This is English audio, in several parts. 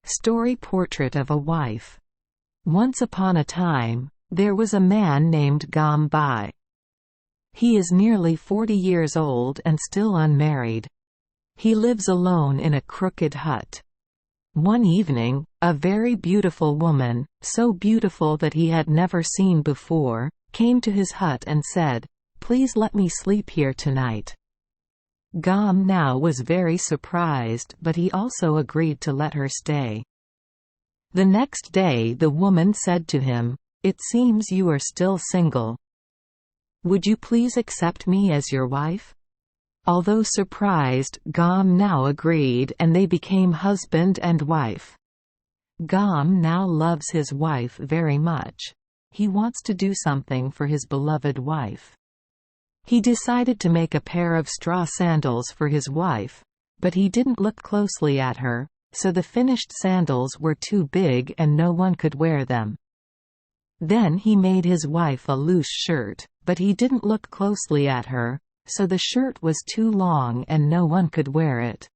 Story Portrait of a Wife. Once upon a time, there was a man named Gom Bai. He is nearly 40 years old and still unmarried. He lives alone in a crooked hut. One evening, a very beautiful woman, so beautiful that he had never seen before, came to his hut and said, "Please let me sleep here tonight." Gom now was very surprised, but he also agreed to let her stay. The next day the woman said to him, "It seems you are still single. Would you please accept me as your wife?" Although surprised, Gom now agreed and they became husband and wife. Gom now loves his wife very much. He wants to do something for his beloved wife. He decided to make a pair of straw sandals for his wife, but he didn't look closely at her, so the finished sandals were too big and no one could wear them. Then he made his wife a loose shirt, but he didn't look closely at her, so the shirt was too long and no one could wear it.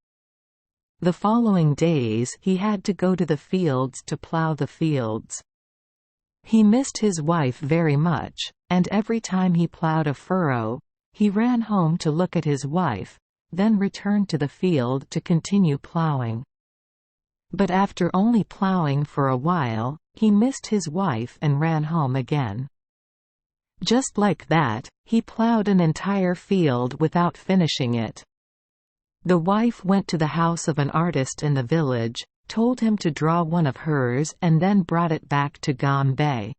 The following days he had to go to the fields to plow the fields. He missed his wife very much, and every time he plowed a furrow, he ran home to look at his wife, then returned to the field to continue plowing. But after only plowing for a while, he missed his wife and ran home again. Just like that, he plowed an entire field without finishing it. The wife went to the house of an artist in the village, told him to draw one of hers and then brought it back to Gom Bai.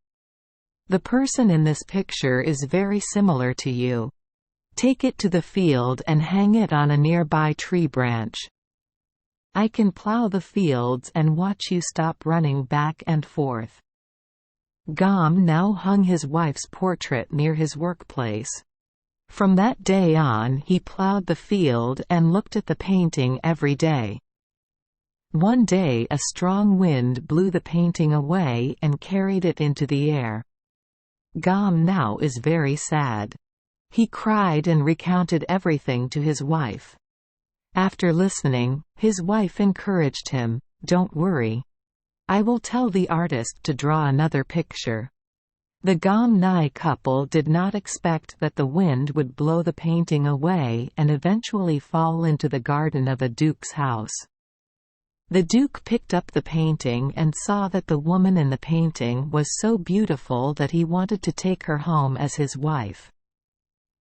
The person in this picture is very similar to you. Take it to the field and hang it on a nearby tree branch. I can plow the fields and watch you stop running back and forth. Gom now hung his wife's portrait near his workplace. From that day on he plowed the field and looked at the painting every day. One day a strong wind blew the painting away and carried it into the air. Gom now is very sad. He cried and recounted everything to his wife. After listening, his wife encouraged him, "Don't worry. I will tell the artist to draw another picture." The Gom Nai couple did not expect that the wind would blow the painting away and eventually fall into the garden of a duke's house. The duke picked up the painting and saw that the woman in the painting was so beautiful that he wanted to take her home as his wife.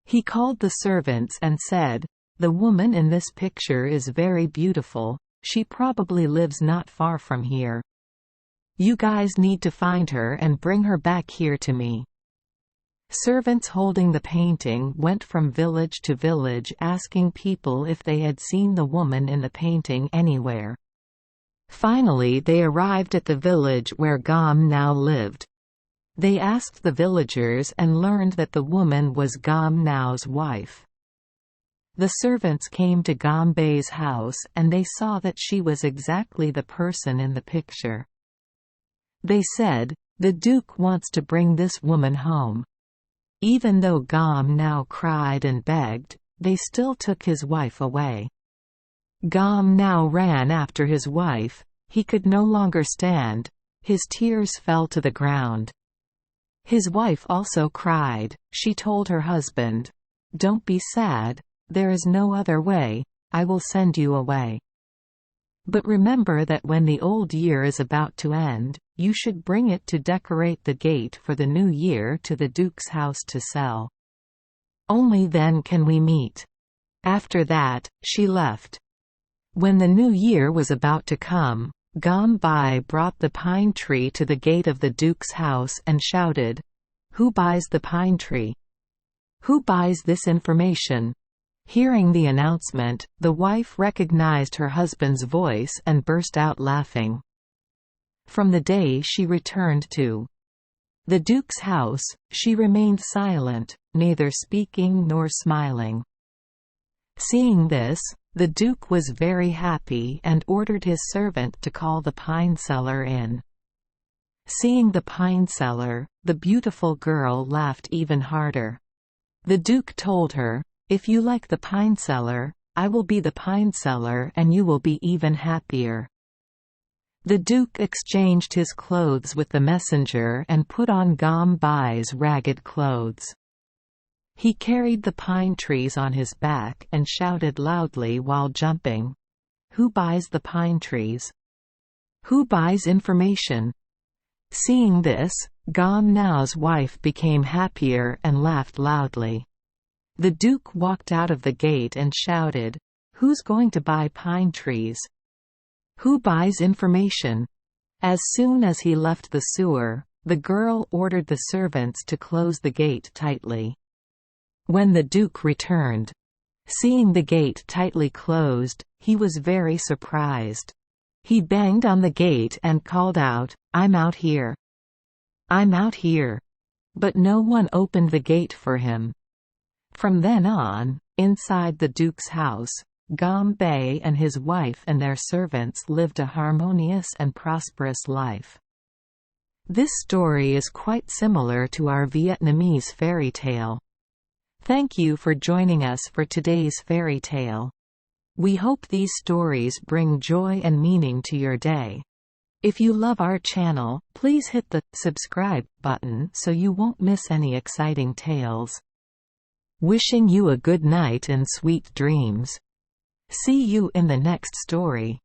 He called the servants and said, "The woman in this picture is very beautiful, she probably lives not far from here. You guys need to find her and bring her back here to me." Servants holding the painting went from village to village asking people if they had seen the woman in the painting anywhere. Finally they arrived at the village where Gom now lived. They asked the villagers and learned that the woman was Gom Nao's wife. The servants came to Gom Bai's house and they saw that she was exactly the person in the picture. They said, "The Duke wants to bring this woman home." Even though Gom Nao cried and begged, they still took his wife away. Gom Nao ran after his wife. He could no longer stand. His tears fell to the ground. His wife also cried. She told her husband, "Don't be sad. There is no other way. I will send you away. But remember that when the old year is about to end, you should bring it to decorate the gate for the new year to the Duke's house to sell. Only then can we meet." After that, she left. When the new year was about to come, Gom Bai brought the pine tree to the gate of the Duke's house and shouted, "Who buys the pine tree? Who buys this information?" Hearing the announcement, the wife recognized her husband's voice and burst out laughing. From the day she returned to the Duke's house, she remained silent, neither speaking nor smiling. Seeing this, the Duke was very happy and ordered his servant to call the pine seller in. Seeing the pine seller, the beautiful girl laughed even harder. The Duke told her, "If you like the pine seller, I will be the pine seller and you will be even happier." The Duke exchanged his clothes with the messenger and put on Gom Bai's ragged clothes. He carried the pine trees on his back and shouted loudly while jumping, "Who buys the pine trees? Who buys information?" Seeing this, Gom Nao's wife became happier and laughed loudly. The Duke walked out of the gate and shouted, "Who's going to buy pine trees? Who buys information?" As soon as he left the sewer, the girl ordered the servants to close the gate tightly. When the Duke returned, seeing the gate tightly closed, he was very surprised. He banged on the gate and called out, "I'm out here. I'm out here." But no one opened the gate for him. From then on, inside the Duke's house, Gom Bai and his wife and their servants lived a harmonious and prosperous life. This story is quite similar to our Vietnamese fairy tale. Thank you for joining us for today's fairy tale. We hope these stories bring joy and meaning to your day. If you love our channel, please hit the subscribe button so you won't miss any exciting tales. Wishing you a good night and sweet dreams. See you in the next story.